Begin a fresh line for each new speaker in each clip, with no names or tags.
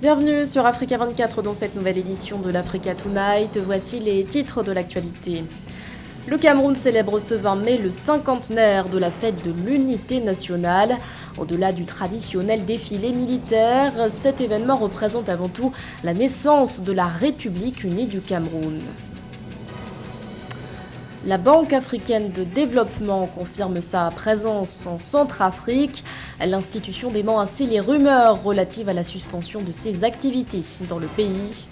Bienvenue sur Africa 24 dans cette nouvelle édition de l'Africa Tonight. Voici les titres de l'actualité. Le Cameroun célèbre ce 20 mai le cinquantenaire de la fête de l'unité nationale. Au-delà du traditionnel défilé militaire, cet événement représente avant tout la naissance de la République unie du Cameroun. La Banque africaine de développement confirme sa présence en Centrafrique. L'institution dément ainsi les rumeurs relatives à la suspension de ses activités dans le pays.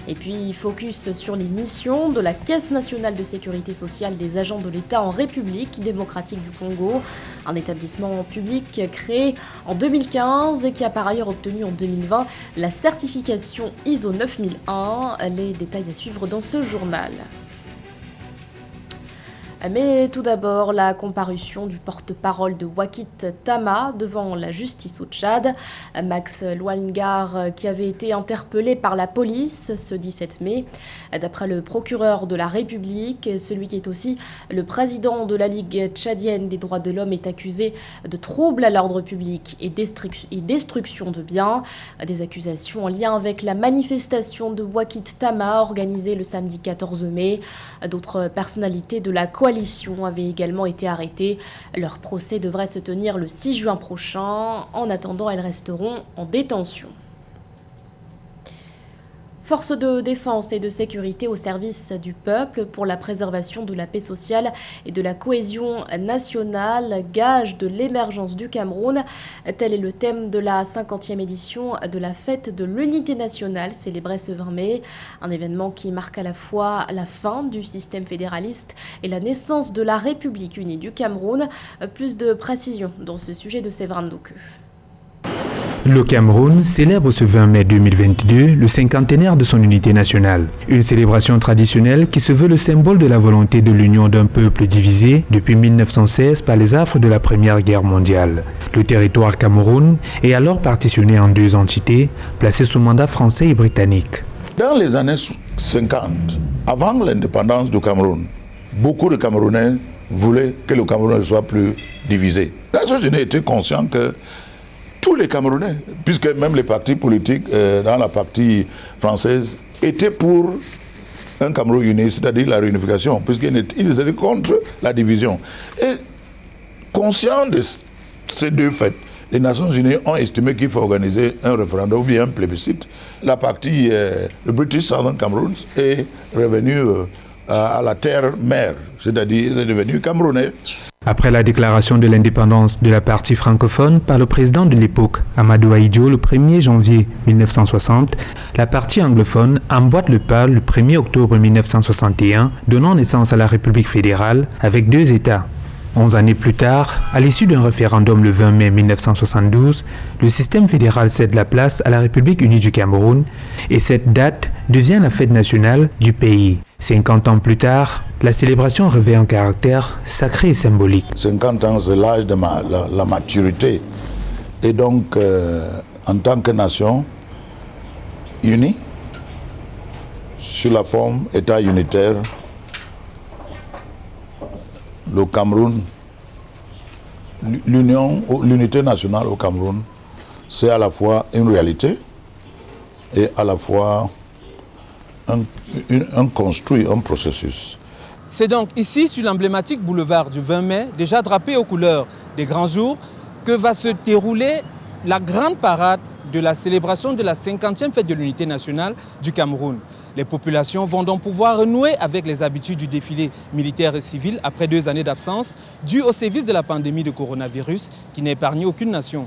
Et puis, focus sur les missions de la Caisse nationale de sécurité sociale des agents de l'État en République démocratique du Congo, un établissement public créé en 2015 et qui a par ailleurs obtenu en 2020 la certification ISO 9001. Les détails à suivre dans ce journal. Mais tout d'abord, la comparution du porte-parole de Wakit Tama devant la justice au Tchad. Max Loingar, qui avait été interpellé par la police ce 17 mai. D'après le procureur de la République, celui qui est aussi le président de la Ligue tchadienne des droits de l'homme est accusé de troubles à l'ordre public et destruction de biens. Des accusations en lien avec la manifestation de Wakit Tama organisée le samedi 14 mai. D'autres personnalités de la coalition avaient également été arrêtées. Leur procès devrait se tenir le 6 juin prochain. En attendant, elles resteront en détention. Forces de défense et de sécurité au service du peuple pour la préservation de la paix sociale et de la cohésion nationale, gage de l'émergence du Cameroun. Tel est le thème de la 50e édition de la fête de l'unité nationale célébrée ce 20 mai. Un événement qui marque à la fois la fin du système fédéraliste et la naissance de la République unie du Cameroun. Plus de précisions dans ce sujet de Séverin Ndouke.
Le Cameroun célèbre ce 20 mai 2022 le cinquantenaire de son unité nationale. Une célébration traditionnelle qui se veut le symbole de la volonté de l'union d'un peuple divisé depuis 1916 par les affres de la Première Guerre mondiale. Le territoire Cameroun est alors partitionné en deux entités, placées sous mandat français et britannique.
Dans les années 50, avant l'indépendance du Cameroun, beaucoup de Camerounais voulaient que le Cameroun ne soit plus divisé. Les États-Unis étaient conscients que tous les Camerounais, puisque même les partis politiques dans la partie française étaient pour un Cameroun uni, c'est-à-dire la réunification, puisqu'ils étaient contre la division. Et conscients de ces deux faits, les Nations Unies ont estimé qu'il faut organiser un référendum ou bien un plébiscite. La partie, le British Southern Cameroon, est revenu à la terre-mère, c'est-à-dire est devenu camerounais.
Après la déclaration de l'indépendance de la partie francophone par le président de l'époque, Amadou Ahidjo, le 1er janvier 1960, la partie anglophone emboîte le pas le 1er octobre 1961, donnant naissance à la République fédérale avec deux États. 11 années plus tard, à l'issue d'un référendum le 20 mai 1972, le système fédéral cède la place à la République unie du Cameroun et cette date devient la fête nationale du pays. 50 ans plus tard, la célébration revêt un caractère sacré et symbolique.
50 ans, c'est l'âge de la maturité. Et donc, en tant que nation unie, sur la forme État unitaire, le Cameroun, l'unité nationale au Cameroun, c'est à la fois une réalité et à la fois un construit, un processus.
C'est donc ici, sur l'emblématique boulevard du 20 mai, déjà drapé aux couleurs des grands jours, que va se dérouler la grande parade de la célébration de la 50e fête de l'unité nationale du Cameroun. Les populations vont donc pouvoir renouer avec les habitudes du défilé militaire et civil après 2 années d'absence, dû au sévice de la pandémie de coronavirus qui n'a épargné aucune nation.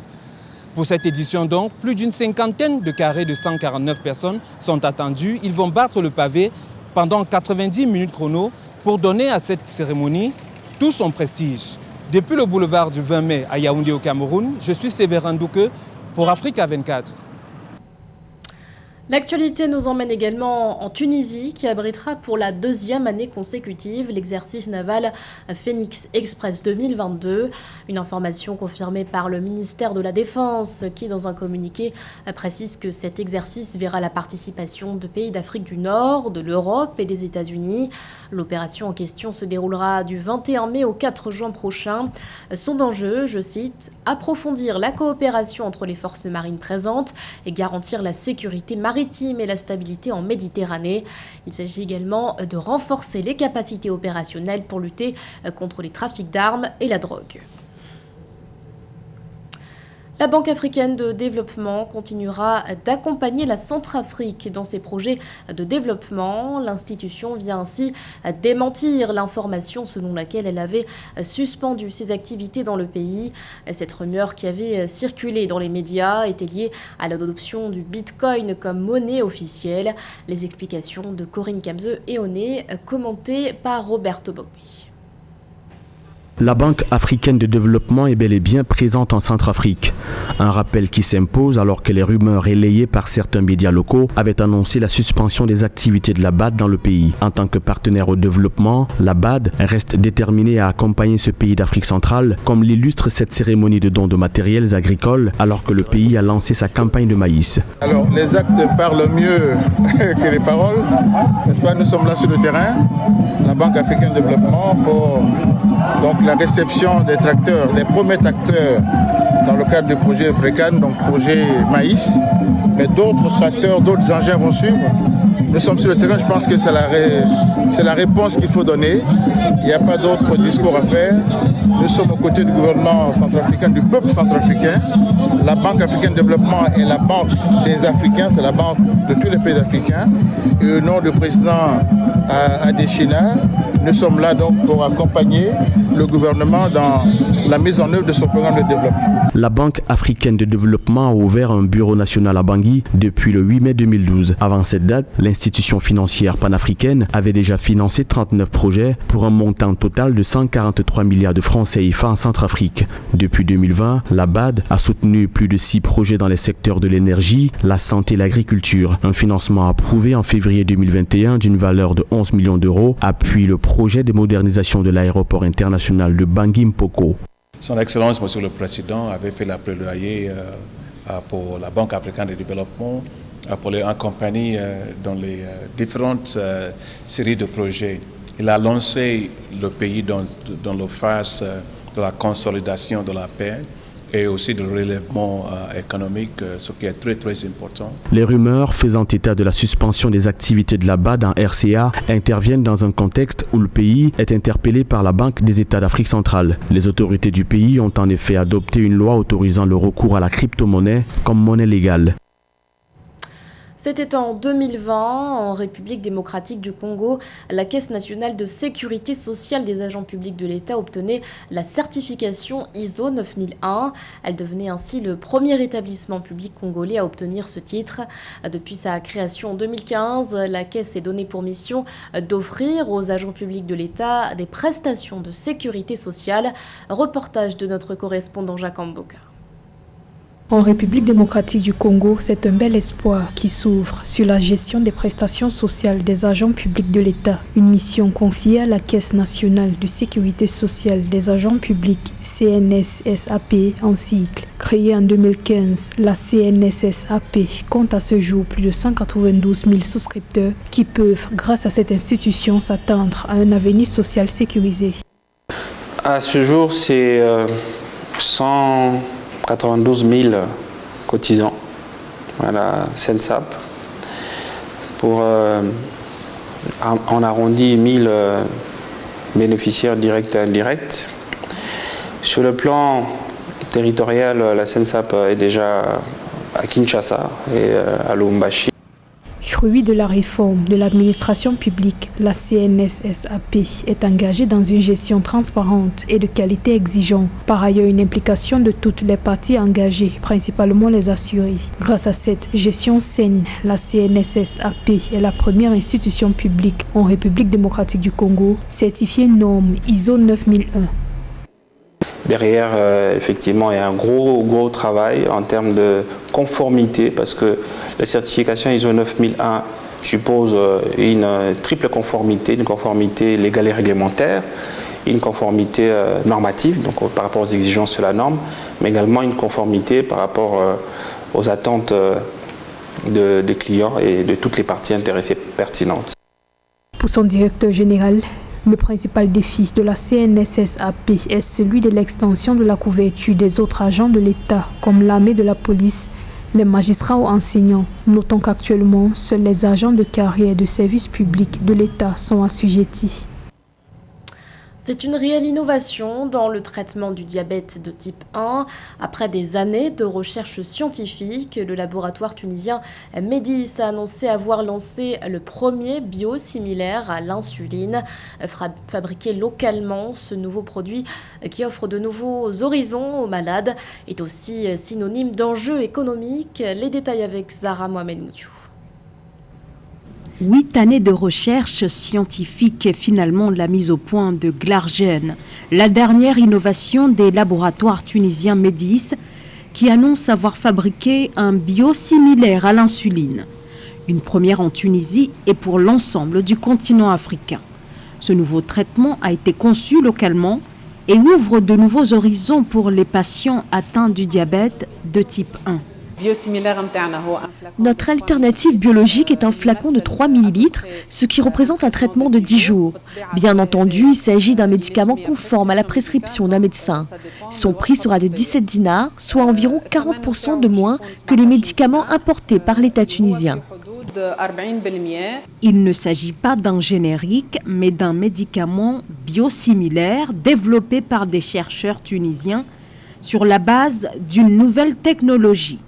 Pour cette édition donc, plus d'une cinquantaine de carrés de 149 personnes sont attendus. Ils vont battre le pavé pendant 90 minutes chrono pour donner à cette cérémonie tout son prestige. Depuis le boulevard du 20 mai à Yaoundé au Cameroun, je suis Séverin Ndouke pour Africa 24.
L'actualité nous emmène également en Tunisie, qui abritera pour la deuxième année consécutive l'exercice naval Phoenix Express 2022. Une information confirmée par le ministère de la Défense, qui dans un communiqué précise que cet exercice verra la participation de pays d'Afrique du Nord, de l'Europe et des États-Unis. L'opération en question se déroulera du 21 mai au 4 juin prochain. Son enjeu, je cite, « approfondir la coopération entre les forces marines présentes et garantir la sécurité maritime et la stabilité en Méditerranée. Il s'agit également de renforcer les capacités opérationnelles pour lutter contre les trafics d'armes et la drogue. La Banque africaine de développement continuera d'accompagner la Centrafrique dans ses projets de développement. L'institution vient ainsi démentir l'information selon laquelle elle avait suspendu ses activités dans le pays. Cette rumeur qui avait circulé dans les médias était liée à l'adoption du Bitcoin comme monnaie officielle. Les explications de Corinne Kamze-Eoné, commentées par Roberto Bogby.
La Banque africaine de développement est bel et bien présente en Centrafrique. Un rappel qui s'impose alors que les rumeurs relayées par certains médias locaux avaient annoncé la suspension des activités de la BAD dans le pays. En tant que partenaire au développement, la BAD reste déterminée à accompagner ce pays d'Afrique centrale, comme l'illustre cette cérémonie de don de matériels agricoles alors que le pays a lancé sa campagne de maïs.
Alors, les actes parlent mieux que les paroles, n'est-ce pas? Nous sommes là sur le terrain, la Banque africaine de développement, pour donc la réception des tracteurs, des premiers tracteurs dans le cadre du projet Brecan, donc projet maïs, mais d'autres tracteurs, d'autres engins vont suivre. Nous sommes sur le terrain, je pense que c'est la réponse qu'il faut donner. Il n'y a pas d'autre discours à faire. Nous sommes aux côtés du gouvernement centrafricain, du peuple centrafricain. La Banque africaine de développement est la banque des Africains, c'est la banque de tous les pays africains. Et au nom du président Adesina, nous sommes là donc pour accompagner le gouvernement dans la mise en œuvre de son programme de développement.
La Banque africaine de développement a ouvert un bureau national à Bangui depuis le 8 mai 2012. Avant cette date, l'institution financière panafricaine avait déjà financé 39 projets pour un montant total de 143 milliards de francs CFA en Centrafrique. Depuis 2020, la BAD a soutenu plus de 6 projets dans les secteurs de l'énergie, la santé et l'agriculture. Un financement approuvé en février 2021 d'une valeur de 11 millions d'euros appuie le projet de modernisation de l'aéroport international de Bangui-Mpoko.
Son Excellence, Monsieur le Président, avait fait la plaidoyer pour la Banque africaine de développement pour les accompagner dans les différentes séries de projets. Il a lancé le pays dans le phase de la consolidation de la paix et aussi de relèvement économique, ce qui est très très important.
Les rumeurs faisant état de la suspension des activités de la BAD en RCA interviennent dans un contexte où le pays est interpellé par la Banque des États d'Afrique centrale. Les autorités du pays ont en effet adopté une loi autorisant le recours à la crypto-monnaie comme monnaie légale.
C'était en 2020, en République démocratique du Congo, la Caisse nationale de sécurité sociale des agents publics de l'État obtenait la certification ISO 9001. Elle devenait ainsi le premier établissement public congolais à obtenir ce titre. Depuis sa création en 2015, la Caisse s'est donnée pour mission d'offrir aux agents publics de l'État des prestations de sécurité sociale. Reportage de notre correspondant Jacques Amboka.
En République démocratique du Congo, c'est un bel espoir qui s'ouvre sur la gestion des prestations sociales des agents publics de l'État. Une mission confiée à la Caisse nationale de sécurité sociale des agents publics, CNSSAP en cycle. Créée en 2015, la CNSSAP compte à ce jour plus de 192 000 souscripteurs qui peuvent, grâce à cette institution, s'attendre à un avenir social sécurisé.
À ce jour, c'est 192 000 cotisants, voilà, SENSAP, pour on arrondit 1000 bénéficiaires directs et indirects. Sur le plan territorial, la SENSAP est déjà à Kinshasa et à Lubumbashi.
Fruit de la réforme de l'administration publique, la CNSSAP est engagée dans une gestion transparente et de qualité exigeante. Par ailleurs, une implication de toutes les parties engagées, principalement les assurés. Grâce à cette gestion saine, la CNSSAP est la première institution publique en République démocratique du Congo certifiée norme ISO 9001.
Derrière, effectivement, il y a un gros travail en termes de conformité, parce que la certification ISO 9001 suppose une triple conformité, une conformité légale et réglementaire, une conformité normative, donc par rapport aux exigences de la norme, mais également une conformité par rapport aux attentes des clients et de toutes les parties intéressées pertinentes.
Pour son directeur général, le principal défi de la CNSSAP est celui de l'extension de la couverture des autres agents de l'État, comme l'armée de la police, les magistrats ou enseignants. Notons qu'actuellement, seuls les agents de carrière de services publics de l'État sont assujettis.
C'est une réelle innovation dans le traitement du diabète de type 1. Après des années de recherche scientifique, le laboratoire tunisien Médis a annoncé avoir lancé le premier biosimilaire à l'insuline. Fabriqué localement, ce nouveau produit qui offre de nouveaux horizons aux malades est aussi synonyme d'enjeux économiques. Les détails avec Zahra Mohamed Moutiou.
8 années de recherche scientifique et finalement la mise au point de Glargène, la dernière innovation des laboratoires tunisiens Médis, qui annonce avoir fabriqué un biosimilaire à l'insuline. Une première en Tunisie et pour l'ensemble du continent africain. Ce nouveau traitement a été conçu localement et ouvre de nouveaux horizons pour les patients atteints du diabète de type 1.
Notre alternative biologique est un flacon de 3 ml, ce qui représente un traitement de 10 jours. Bien entendu, il s'agit d'un médicament conforme à la prescription d'un médecin. Son prix sera de 17 dinars, soit environ 40% de moins que les médicaments importés par l'État tunisien.
Il ne s'agit pas d'un générique, mais d'un médicament biosimilaire développé par des chercheurs tunisiens sur la base d'une nouvelle technologie.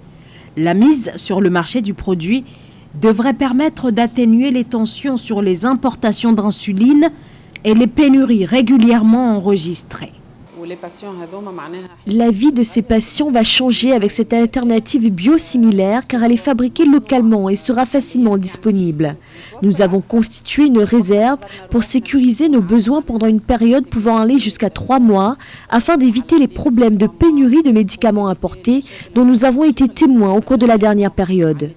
La mise sur le marché du produit devrait permettre d'atténuer les tensions sur les importations d'insuline et les pénuries régulièrement enregistrées.
La vie de ces patients va changer avec cette alternative biosimilaire car elle est fabriquée localement et sera facilement disponible. Nous avons constitué une réserve pour sécuriser nos besoins pendant une période pouvant aller jusqu'à 3 mois afin d'éviter les problèmes de pénurie de médicaments importés dont nous avons été témoins au cours de la dernière période.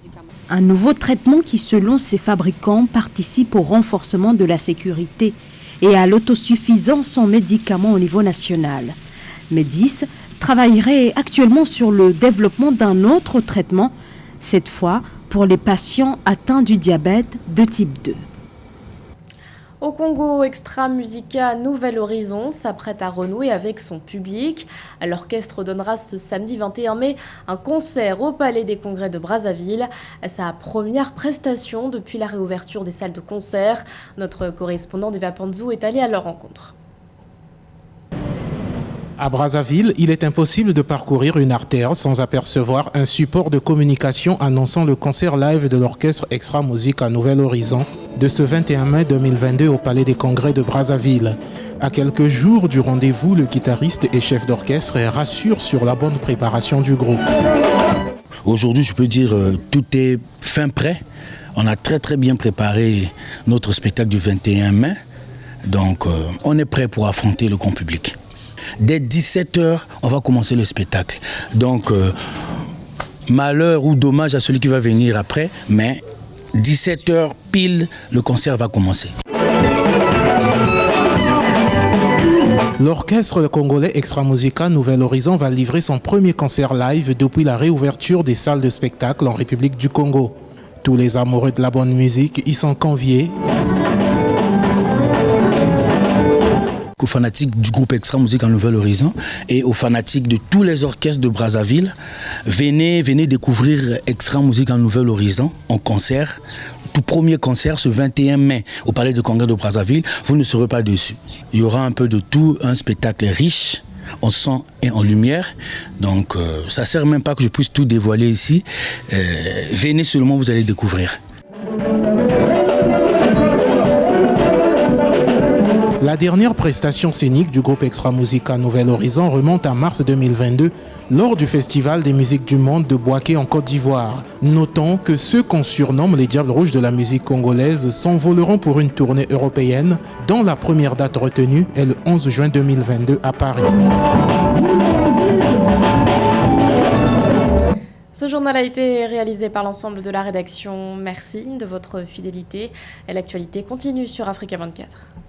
Un nouveau traitement qui, selon ses fabricants, participe au renforcement de la sécurité et à l'autosuffisance en médicaments au niveau national. Médis travaillerait actuellement sur le développement d'un autre traitement, cette fois pour les patients atteints du diabète de type 2.
Au Congo, Extra Musica Nouvel Horizon s'apprête à renouer avec son public. L'orchestre donnera ce samedi 21 mai un concert au Palais des Congrès de Brazzaville. Sa première prestation depuis la réouverture des salles de concert. Notre correspondant Deva Panzou est allé à leur rencontre.
À Brazzaville, il est impossible de parcourir une artère sans apercevoir un support de communication annonçant le concert live de l'orchestre Extra Musica Nouvel Horizon de ce 21 mai 2022 au Palais des Congrès de Brazzaville. À quelques jours du rendez-vous, le guitariste et chef d'orchestre rassure sur la bonne préparation du groupe.
Aujourd'hui, je peux dire tout est fin prêt. On a très bien préparé notre spectacle du 21 mai. Donc, on est prêt pour affronter le grand public. Dès 17h, on va commencer le spectacle. Donc, malheur ou dommage à celui qui va venir après, mais 17h pile, le concert va commencer.
L'orchestre congolais Extra Musica Nouvel Horizon va livrer son premier concert live depuis la réouverture des salles de spectacle en République du Congo. Tous les amoureux de la bonne musique y sont conviés.
Aux fanatiques du groupe Extra Musica Nouvel Horizon et aux fanatiques de tous les orchestres de Brazzaville, venez découvrir Extra Musica Nouvel Horizon en concert. Tout premier concert ce 21 mai au Palais de Congrès de Brazzaville, vous ne serez pas déçus. Il y aura un peu de tout, un spectacle riche en son et en lumière. Donc ça ne sert même pas que je puisse tout dévoiler ici. Venez seulement, vous allez découvrir.
La dernière prestation scénique du groupe Extra Musica Nouvel Horizon remonte à mars 2022 lors du Festival des musiques du monde de Bouaké en Côte d'Ivoire. Notons que ceux qu'on surnomme les Diables Rouges de la musique congolaise s'envoleront pour une tournée européenne dont la première date retenue est le 11 juin 2022 à Paris.
Ce journal a été réalisé par l'ensemble de la rédaction. Merci de votre fidélité. Et l'actualité continue sur Africa 24.